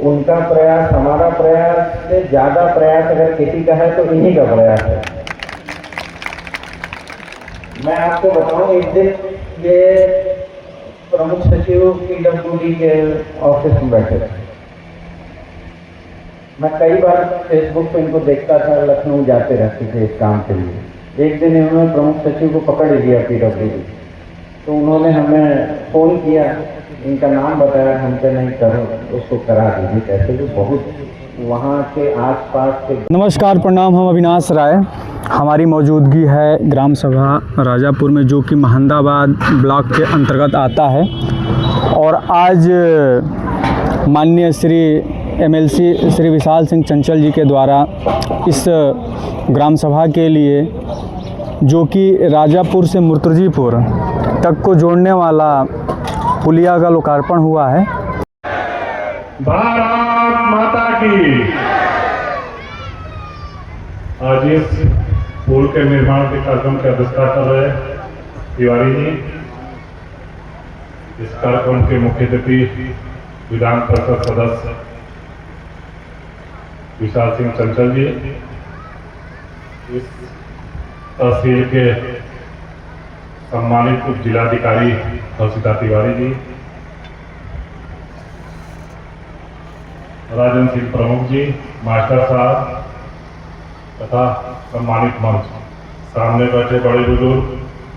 उनका प्रयास हमारा प्रयास से ज़्यादा प्रयास अगर किसी का है तो इन्हीं का प्रयास है। मैं आपको बताऊं, एक दिन ये प्रमुख सचिव PWD के ऑफिस में बैठे थे। मैं कई बार फेसबुक पे इनको देखता था, लखनऊ जाते रहते थे इस काम के लिए। एक दिन इन्होंने प्रमुख सचिव को पकड़ लिया PWD, तो उन्होंने हमें फ़ोन किया, इनका नाम बताया, हमसे नहीं करो उसको करा दीजिए कैसे, भी बहुत वहाँ के आसपास के। नमस्कार, प्रणाम। हम अविनाश राय, हमारी मौजूदगी है ग्राम सभा राजापुर में, जो कि महंदाबाद ब्लॉक के अंतर्गत आता है। और आज माननीय श्री MLC श्री विशाल सिंह चंचल जी के द्वारा इस ग्राम सभा के लिए, जो कि राजापुर से मुर्तुजीपुर तक को जोड़ने वाला पुलिया का लोकार्पण हुआ है। भारत माता की। आज इस पुल के निर्माण के कार्यक्रम की अध्यक्षता कर रहे तिवारी जी। इस कार्यक्रम के मुख्य अतिथि विधान परिषद सदस्य विशाल सिंह चंचल जी, इस तहसील के सम्मानित उप जिलाधिकारी हर्षिता तिवारी जी, राजन सिंह प्रमुख जी, मास्टर साहब तथा सम्मानित मंच, सामने बैठे बड़े बुजुर्ग,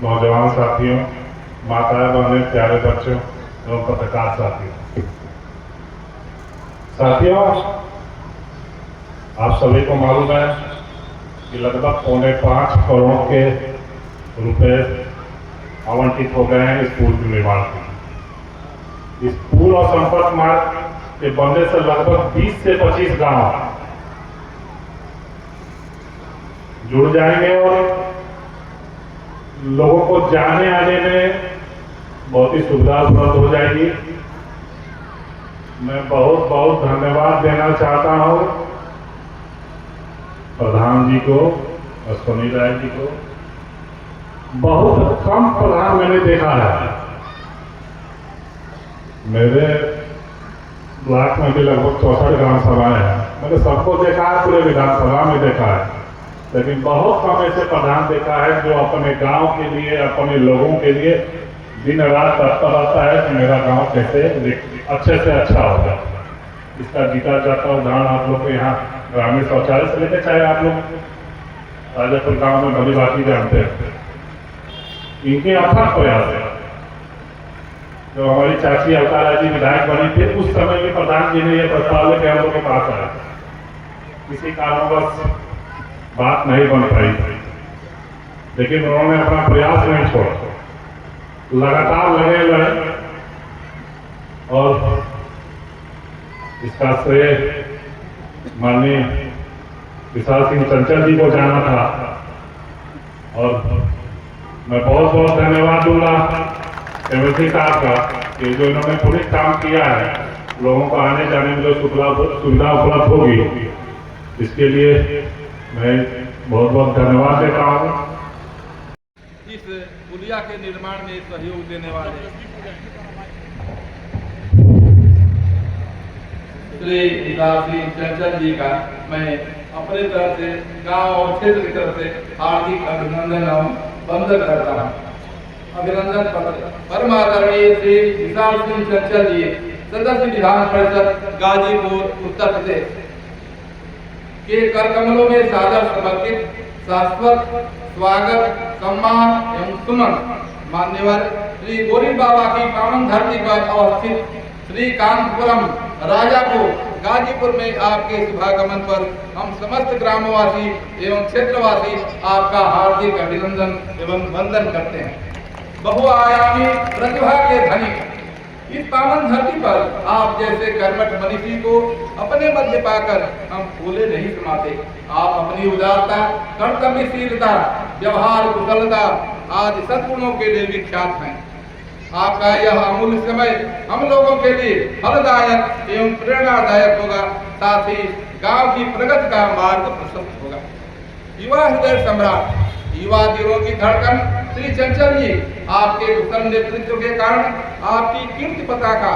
नौजवान साथियों, माताएं बहनें, प्यारे बच्चों एवं पत्रकार साथियों, आप सभी को मालूम है कि लगभग 4.25 करोड़ के रुपए आवंटित हो गए हैं इस पुल के निर्माण के लिए। इस पुल और संपर्क मार्ग के बनने से लगभग 20 से 25 गांव जुड़ जाएंगे और लोगों को जाने आने में बहुत ही सुविधा उपलब्ध हो जाएगी। मैं बहुत बहुत धन्यवाद देना चाहता हूं प्रधान जी को, अश्वनी राय जी को। बहुत कम प्रधान मैंने देखा है, मेरे ब्लॉक में भी लगभग 64 ग्राम सभाएं हैं, मैंने सबको देखा है, पूरे विधानसभा में देखा है, लेकिन बहुत कम ऐसे प्रधान देखा है जो अपने गांव के लिए, अपने लोगों के लिए दिन रात तत्पर रहता है कि मेरा गांव कैसे अच्छे से अच्छा होगा। इसका जीता जाता उदाहरण आप लोग को यहाँ ग्रामीण शौचालय से लेकर, चाहे आप लोग राजापुर गांव में भली बात जानते हैं, इनके अथक प्रयास है। जो हमारी चाची अवतारा जी विधायक बनी थी, उस समय भी प्रधान जी ने यह प्रस्ताव लेकर हम लोग के पास आया, किसी कारणवश बात नहीं बन पाई, लेकिन उन्होंने अपना प्रयास नहीं छोड़ा, लगातार लगे रहे। और इसका श्रेय माननीय विशाल सिंह चंचल जी को जाना था। और मैं बहुत बहुत धन्यवाद दूंगा MLC साहब का कि जो इन्होंने पूरी काम किया है, लोगों को आने जाने में जो सुविधा उपलब्ध होगी, इसके लिए मैं बहुत बहुत धन्यवाद देता हूँ। इस पुलिया के निर्माण में सहयोग देने वाले श्री विशाल सिंह चंचल जी का मैं अपने तरफ से, गांव और क्षेत्र की तरफ से हार्दिक अभिनंदन एवं वंदन करता हूँ। अभिनंदन पत्र परम आदरणीय श्री विशाल सिंह चंचल जी, सदस्य विधान परिषद गाजीपुर उत्तर प्रदेश के कर कमलों में सादर समर्पित शाश्वत स्वागत, सम्मान एवं सुमन मान्यवर श्री गोविंद बाबा की पावन धरती पर अवस्थित श्री कांतपुरम राजापुर गाजीपुर में आपके शुभागमन पर हम समस्त ग्रामवासी एवं क्षेत्रवासी आपका हार्दिक अभिनंदन एवं वंदन करते हैं। बहुआयामी प्रतिभा के धनी इस पावन धरती पर आप जैसे कर्मठ मनीषी को अपने मध्य पाकर हम फूले नहीं समाते। आप अपनी उदारता, कर्तव्यशीलता, व्यवहार कुशलता आदि सद्गुणों के लिए विख्यात हैं। आपका यह अमूल्य समय हम लोगों के लिए फलदायक एवं प्रेरणादायक होगा, साथ ही गांव की प्रगति का मार्ग प्रशस्त होगा। युवा हृदय सम्राट, युवा दिलों की धड़कन श्री चंचल जी, आपके उत्तम नेतृत्व के कारण आपकी कीर्ति पताका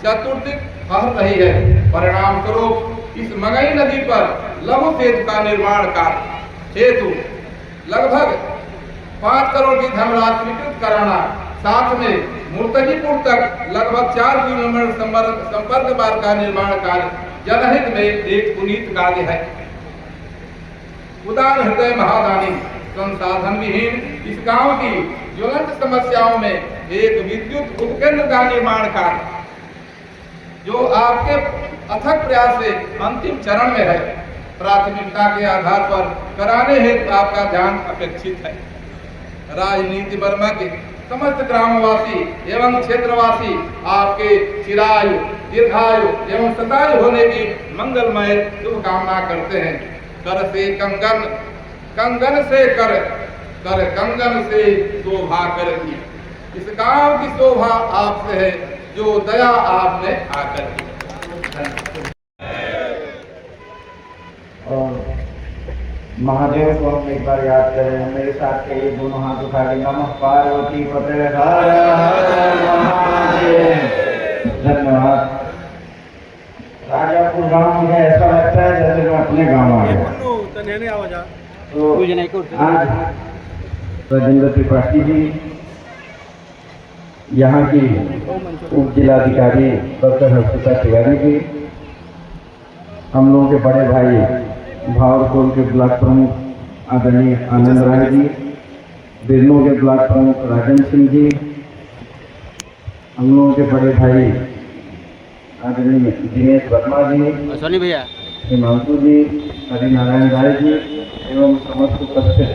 चतुर्दिक फैल रही है। परिणाम स्वरूप इस मगई नदी पर लघु सेतु का निर्माण कार्य हेतु लगभग 5 करोड़ की धनराशि स्वीकृत कराना, साथ में मुर्तकीपुर तक लगभग 4 किलोमीटर संपर्क मार्ग का निर्माण कार्य जनहित में एक पुनीत कार्य है। उदार हृदय महादानी संसाधन विहीन इस गांव की ज्वलंत समस्याओं में एक विद्युत उपकेंद्र का निर्माण कार्य जो आपके अथक प्रयास से अंतिम चरण में है, प्राथमिकता के आधार पर कराने हेतु आपका ध्यान अपेक्षित है। राजनीति वर्मा के समस्त ग्रामवासी एवं क्षेत्रवासी आपके चिरायु, दीर्घायु एवं सतायु होने की मंगलमय शुभकामना करते हैं। कर से कंगन, कंगन से कर, कर कंगन से शोभा करेगी। इस गांव की शोभा आपसे है जो दया आपने आकर की। और महादेव को हम एक बार याद करें, मेरे साथ कहिए, दोनों हाथ उठा के नमः पार्वती पते हर हर महादेव। धन्यवाद। राजापुर गांव मुझे ऐसा लगता है जैसे मैं अपने गांव आ गया। तो आज राजेंद्र त्रिपाठी जी, यहाँ की उप जिलाधिकारी डॉक्टर हर्षिता तिवारी जी, हम लोगों के बड़े भाई भावरकोल के ब्लॉक प्रमुख आदरणीय आनंद राय जी, बिरनों के ब्लॉक प्रमुख राजन सिंह जी, हम लोगों के बड़े भाई आदरणीय दिनेश वर्मा जी, सोनी भैया, हिमांशु जी, हरिनारायण राय जी एवं समस्त उपस्थित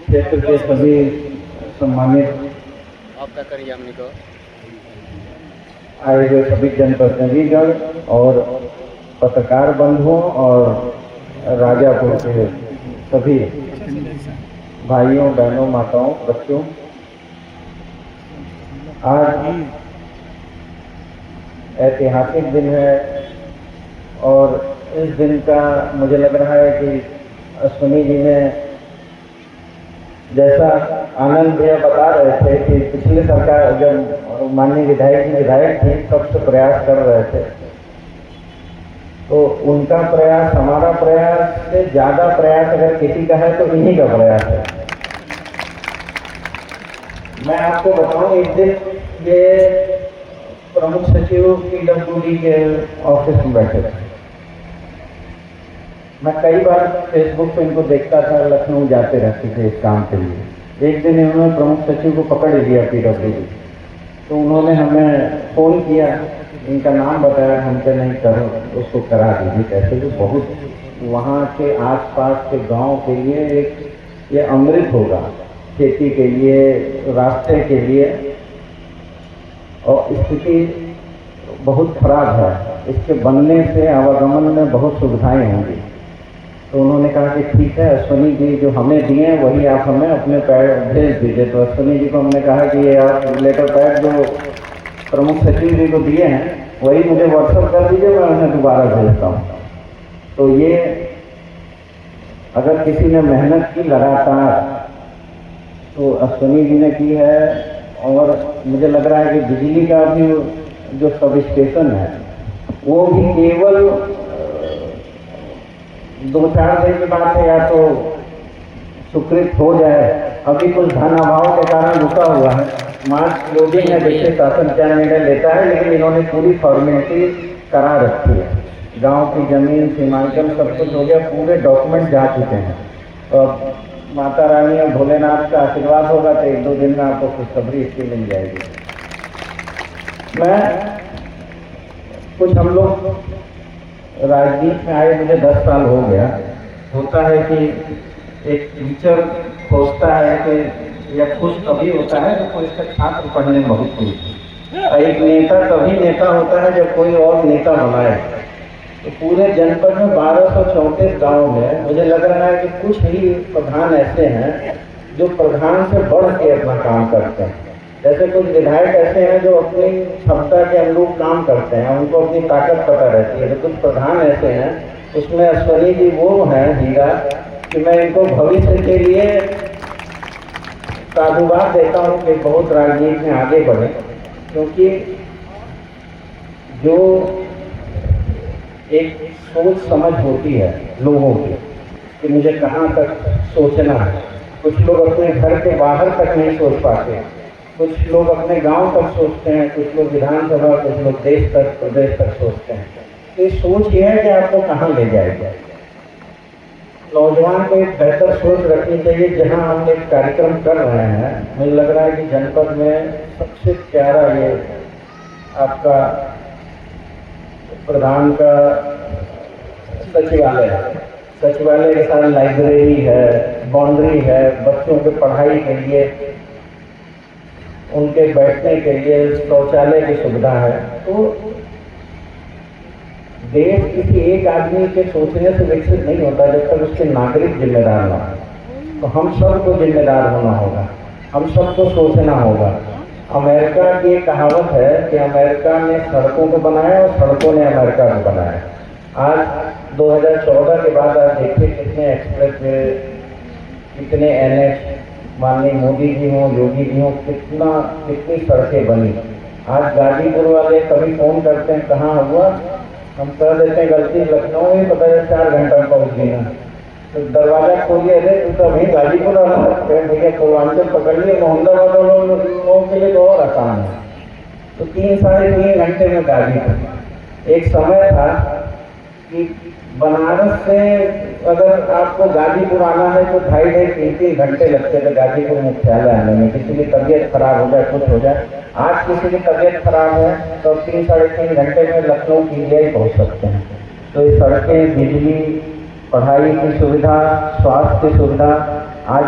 क्षेत्र के सभी सम्मानित आपका करिए हमने को आए हुए सभी जनप्रतिनिधिगण और पत्रकार बंधुओं और राजापुर के सभी भाइयों, बहनों, माताओं, बच्चों, आज ऐतिहासिक दिन है और इस दिन का मुझे लग रहा है कि अश्विनी जी ने, जैसा आनंद भैया बता रहे थे कि पिछले सरकार जब माननीय विधायक थे सबसे प्रयास कर रहे थे, तो उनका प्रयास हमारा प्रयास से ज़्यादा प्रयास अगर किसी का है तो इन्हीं का प्रयास है। मैं आपको बताऊं, एक दिन ये प्रमुख सचिव PWD के ऑफिस में बैठे थे। मैं कई बार फेसबुक पे इनको देखता था, लखनऊ जाते रहते थे इस काम के लिए। एक दिन इन्होंने प्रमुख सचिव को पकड़ लिया PWD, तो उन्होंने हमें फ़ोन किया, इनका नाम बताया, हमसे नहीं करो उसको करा दीजिए कैसे, तो बहुत वहाँ के आसपास के गांव के लिए एक ये अमृत होगा, खेती के लिए, रास्ते के लिए, और स्थिति बहुत खराब है, इसके बनने से आवागमन में बहुत सुविधाएं होंगी। तो उन्होंने कहा कि ठीक है, अश्विनी जी जो हमें दिए वही आप हमें अपने पैड भेज दीजिए। तो अश्विनी जी को हमने कहा कि ये आप लेटर पैड जो प्रमुख सचिव जी को दिए हैं वही मुझे व्हाट्सएप कर दीजिए, मैं उन्हें दोबारा भेजता हूँ। तो ये अगर किसी ने मेहनत की लगातार तो अश्विनी जी ने की है। और मुझे लग रहा है कि बिजली का भी जो सब स्टेशन है वो भी केवल 2-4 दिन की बात है, या तो स्वीकृत हो जाए। अभी कुछ धन अभाव के कारण रुका हुआ है, मार्च क्लोजिंग है, देखिए शासन क्या निर्णय लेता है, लेकिन इन्होंने पूरी फॉर्मेलिटी करा रखी है। गांव की जमीन, सीमांकन सब कुछ हो गया, पूरे डॉक्यूमेंट जा चुके हैं। और माता रानी और भोलेनाथ का आशीर्वाद होगा तो 1-2 दिन में आपको खुशखबरी इसकी मिल जाएगी। मैं कुछ हम लोग राजनीति में आए, मुझे 10 साल हो गया। होता है कि एक टीचर सोचता है कि या खुश तभी होता है जब कोई इसका छात्र पढ़ने में बहुत खुश है। एक नेता तभी नेता होता है जब कोई और नेता बनाए। तो पूरे जनपद में 1234 गाँव में मुझे लग रहा है कि कुछ ही प्रधान ऐसे हैं जो प्रधान से बढ़ के अपना काम करते हैं। जैसे कुछ विधायक ऐसे हैं जो अपनी क्षमता के अनुरूप काम करते हैं, उनको अपनी ताकत पता रहती है। तो कुछ प्रधान ऐसे हैं, उसमें अश्विनी जी वो हैं हीरा कि मैं इनको भविष्य के लिए साधुवाद देता हूँ कि बहुत राजनीति में आगे बढ़े, क्योंकि जो एक सोच समझ होती है लोगों की कि मुझे कहाँ तक सोचना है। कुछ लोग अपने घर के बाहर तक नहीं सोच पाते, कुछ लोग अपने गांव तक सोचते हैं, कुछ लोग विधानसभा, कुछ लोग देश तक, प्रदेश तक सोचते हैं। तो ये सोच ये है कि आपको कहाँ ले जाएगा। नौजवान को एक बेहतर सोच रखनी चाहिए। जहाँ हम एक कार्यक्रम कर रहे हैं, मुझे लग रहा है कि जनपद में सबसे प्यारा ये आपका प्रधान का सचिवालय है। सचिवालय के साथ लाइब्रेरी है, बाउंड्री है, बच्चों के पढ़ाई के लिए, उनके बैठने के लिए शौचालय की सुविधा है। तो देश किसी एक आदमी के सोचने से विकसित नहीं होता जब तक उसके नागरिक जिम्मेदार ना हो। तो हम सबको जिम्मेदार होना होगा, हम सबको सोचना होगा। अमेरिका की एक कहावत है कि अमेरिका ने सड़कों को बनाया और सड़कों ने अमेरिका को बनाया। आज 2014 के बाद आप देखिए कितने एक्सप्रेस वे, कितने NH, माननीय मोदी जी हों, योगी जी हों, कितनी सड़कें बनी। आज गाजीपुर वाले कभी फ़ोन करते हैं कहाँ हुआ, हम कह देते हैं गलती लखनऊ में, पता है 4 घंटा में पहुँच गई ना। तो दरवाजा खोलिए, अरे तो अभी गाजीपुर वाला भैया पूर्वांचल पकड़ लिए, मोहम्मदाबाद लोगों के लिए तो और आसान है। तो 3-3.5 घंटे में गाजीपुर। एक समय था कि बनारस से अगर आपको गाजीपुर आना है तो 2.5-3 घंटे लगते थे गाजीपुर मुख्यालय आने में। किसी की तबीयत खराब हो जाए, कुछ हो जाए, आज किसी की तबीयत खराब है तो 3-3.5 घंटे में लखनऊ PGI पहुंच सकते हैं। तो ये सड़कें, बिजली, पढ़ाई की सुविधा, स्वास्थ्य की सुविधा, आज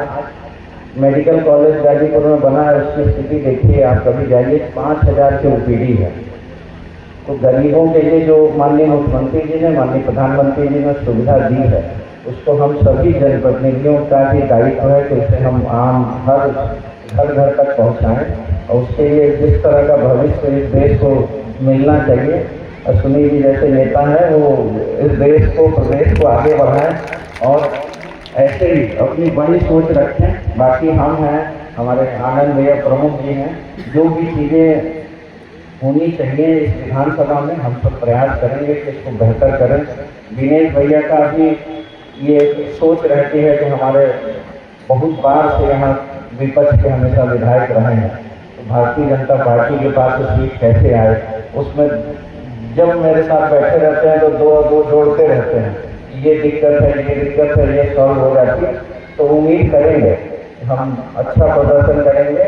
मेडिकल कॉलेज गाजीपुर में बना है, उसकी स्थिति देखिए आप, कभी जाइए 5000 की OPD है। तो गरीबों के लिए जो माननीय मुख्यमंत्री जी ने, माननीय प्रधानमंत्री जी ने सुविधा दी है, उसको हम सभी जनप्रतिनिधियों का भी दायित्व है कि उसे हम आम हर घर तक पहुंचाएं। और उसके लिए जिस तरह का भविष्य इस देश को मिलना चाहिए, सुनील जी जैसे नेता हैं वो इस देश को, प्रदेश को आगे बढ़ाएं और ऐसे ही अपनी बड़ी सोच रखें। बाकी हम हैं, हमारे आनंद भैया प्रमुख जी हैं, जो भी चीज़ें होनी चाहिए इस विधानसभा में हम सब प्रयास करेंगे कि इसको बेहतर करें। दिनेश भैया का भी ये सोच रहती है कि हमारे बहुत बार से यहाँ विपक्ष के हमेशा विधायक रहे हैं, तो भारतीय जनता पार्टी के पास सीट कैसे आए, उसमें जब मेरे साथ बैठे रहते हैं तो दो जोड़ते रहते हैं, ये दिक्कत है, ये दिक्कत है, ये सॉल्व हो जाती है। तो उम्मीद करेंगे हम अच्छा प्रदर्शन करेंगे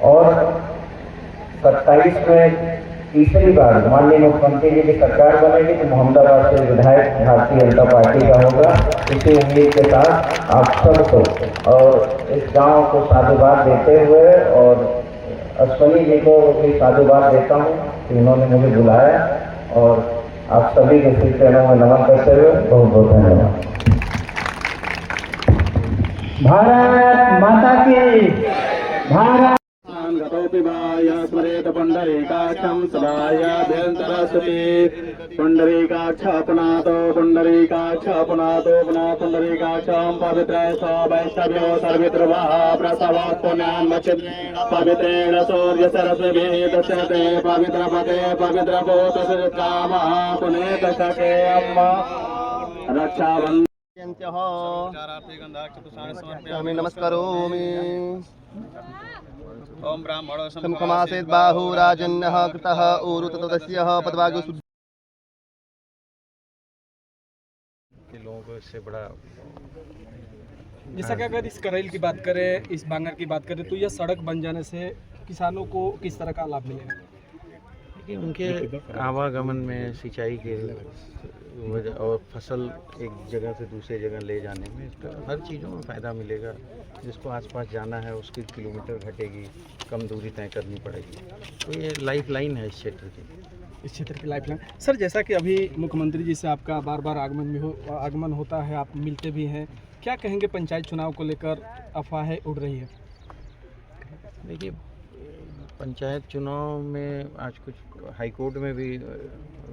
और 27 में तीसरी बार माननीय मुख्यमंत्री जी की सरकार बनेगी तो मोहम्मदाबाद से विधायक भारतीय जनता पार्टी का होगा। इसी उम्मीद के साथ आप सबको और इस गांव को साधुवाद देते हुए और अश्वनी जी को भी साधुवाद देता हूं कि उन्होंने मुझे बुलाया, और आप सभी के श्री चरणों में नमन करते हुए बहुत बहुत धन्यवाद। भारत माता की, भारत स्मरेत पुंडरीकाक्षं सदायाभ्यन्तरस्ते पुंडरीकाक्षपनातो पुंडरीकाक्षपनातो पुनः पुंडरीकाक्षं पवित्रः स वैष्णव्यो सर्वत्र प्रसवात् पुण्यान्वचित् पवित्रेण सूर्यसरस्वती दशते पवित्रपते पवित्रभूतकामः पुनेत सखे अम्मा रक्षाबन्धन नमस्करोमि। ओम ब्राह्मणो समखमासेत बाहु राजन्यः कृतः ऊरु ततोदस्यः पदवागु के लोगों को इससे बड़ा, जैसा कि अगर इस करेल की बात करें, इस बांगर की बात करें, तो यह सड़क बन जाने से किसानों को किस तरह का लाभ मिलेगा? देखिए उनके आवागमन में, सिंचाई के वजह और फसल एक जगह से दूसरी जगह ले जाने में, इसका हर चीज़ों में फ़ायदा मिलेगा। जिसको आसपास जाना है उसकी किलोमीटर घटेगी, कम दूरी तय करनी पड़ेगी। तो ये लाइफ लाइन है इस क्षेत्र की, इस क्षेत्र की लाइफ लाइन। सर, जैसा कि अभी मुख्यमंत्री जी से आपका बार बार आगमन होता है, आप मिलते भी हैं, क्या कहेंगे पंचायत चुनाव को लेकर अफवाहें उड़ रही है? देखिए पंचायत चुनाव में आज कुछ हाई कोर्ट में भी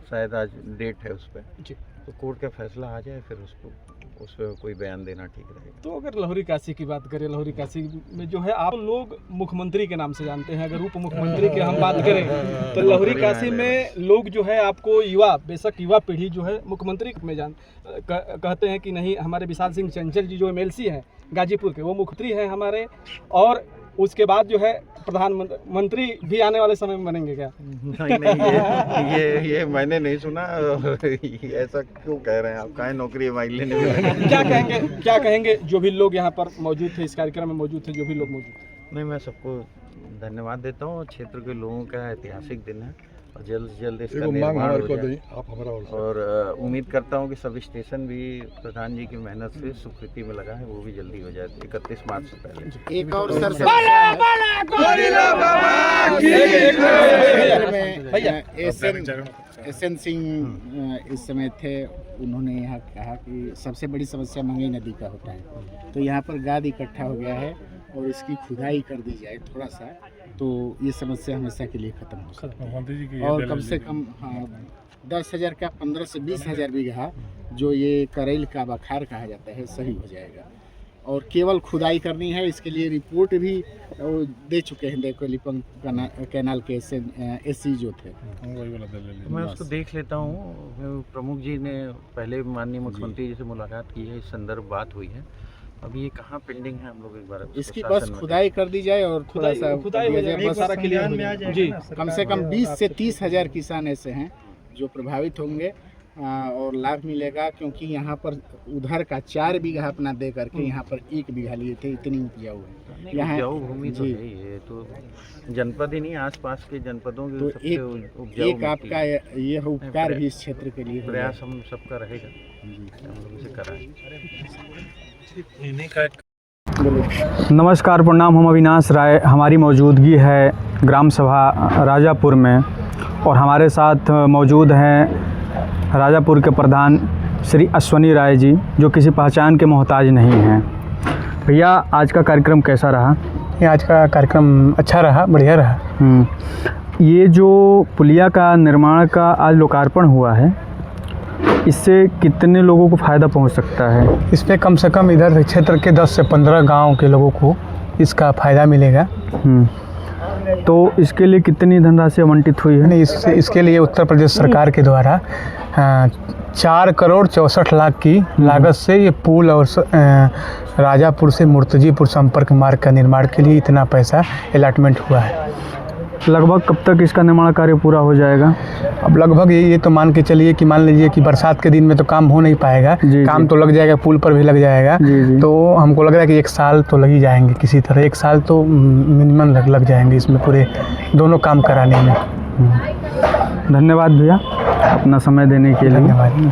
शायद आज डेट है उस पर, जी, तो कोर्ट का फैसला आ जाए फिर उसको उस पर कोई बयान देना ठीक रहेगा। तो अगर लहुरी काशी की बात करें, लहुरी काशी में जो है आप लोग मुख्यमंत्री के नाम से जानते हैं, अगर उप मुख्यमंत्री की हम बात करें तो लहुरी काशी में लोग जो है आपको युवा, बेशक युवा पीढ़ी जो है मुख्यमंत्री में कहते हैं कि नहीं, हमारे विशाल सिंह चंचल जी जो MLC हैं गाजीपुर के, वो मुख्यमंत्री हैं हमारे, और उसके बाद जो है प्रधानमंत्री भी आने वाले समय में बनेंगे क्या? नहीं, ये मैंने नहीं सुना। ऐसा क्यों कह रहे हैं आप? काहे नौकरी मांग लेने में? क्या कहेंगे जो भी लोग यहाँ पर मौजूद थे, इस कार्यक्रम में मौजूद थे, जो भी लोग मौजूद थे? नहीं, मैं सबको धन्यवाद देता हूँ। क्षेत्र के लोगों का ऐतिहासिक दिन है और जल्द से जल्द इसका निर्माण हो जाए। और उम्मीद करता हूँ कि सब स्टेशन भी प्रधान जी की मेहनत से स्वीकृति में लगा है, वो भी जल्दी हो जाए 31 मार्च से पहले। एक और सर एसएन सिंह इस समय थे, उन्होंने यहाँ कहा कि सबसे बड़ी समस्या मंगई नदी का होता है, तो यहाँ पर गाद इकट्ठा हो गया है और इसकी खुदाई कर दी जाए थोड़ा सा, तो ये समस्या हमेशा के लिए खत्म हो सकती है। और कम से कम 10,000 का 15 से 20,000 बीघा जो ये करेल का बखार कहा जाता है सही हो जाएगा। और केवल खुदाई करनी है, इसके लिए रिपोर्ट भी दे चुके हैं देकोलिपंग कैनाल के SC जो थे। मैं उसको देख लेता हूँ। प्रमुख जी ने पहले माननीय मुख्यमंत्री जी से मुलाकात की है, इस संदर्भ बात हुई है। अभी ये कहाँ पेंडिंग है, हम लोग एक बार इसकी बस खुदाई कर दी जाए और थोड़ा सा खुदाई जी, कम से कम 20 से 30,000 किसान ऐसे हैं जो प्रभावित होंगे और लाभ मिलेगा, क्योंकि यहाँ पर उधर का 4 बीघा अपना दे करके यहाँ पर 1 बीघा लिए थे, इतनी उपजाऊ है यहाँ उपजाऊ भूमि तो है। ये तो जनपद ही नहीं, आसपास के जनपदों की तो सबसे उपजाऊ एक आपका ये उपकार भी इस क्षेत्र के लिए प्रयास हम सबका रहेगा, हम लोग इसे कराएं। नमस्कार, प्रणाम। हम अविनाश राय, हमारी मौजूदगी है ग्राम सभा राजापुर में और हमारे साथ मौजूद हैं राजापुर के प्रधान श्री अश्वनी राय जी, जो किसी पहचान के मोहताज नहीं हैं। भैया, आज का कार्यक्रम कैसा रहा? ये आज का कार्यक्रम अच्छा रहा, बढ़िया रहा। ये जो पुलिया का निर्माण का आज लोकार्पण हुआ है, इससे कितने लोगों को फ़ायदा पहुंच सकता है? इसमें कम से कम इधर क्षेत्र के 10 से 15 गांव के लोगों को इसका फ़ायदा मिलेगा। तो इसके लिए कितनी धनराशि आवंटित हुई है? नहीं, इसके लिए उत्तर प्रदेश सरकार के द्वारा 4 करोड़ 64 लाख की लागत से ये पुल और राजापुर से मुर्तजीपुर संपर्क मार्ग का निर्माण के लिए इतना पैसा अलॉटमेंट हुआ है। लगभग कब तक इसका निर्माण कार्य पूरा हो जाएगा? अब लगभग ये तो मान के चलिए कि मान लीजिए कि बरसात के दिन में तो काम हो नहीं पाएगा, काम तो लग जाएगा, पुल पर भी लग जाएगा। तो हमको लग रहा है कि 1 साल तो लग ही जाएंगे, किसी तरह 1 साल तो मिनिमम लग जाएंगे इसमें पूरे दोनों काम कराने में। धन्यवाद भैया, अपना समय देने के लिए।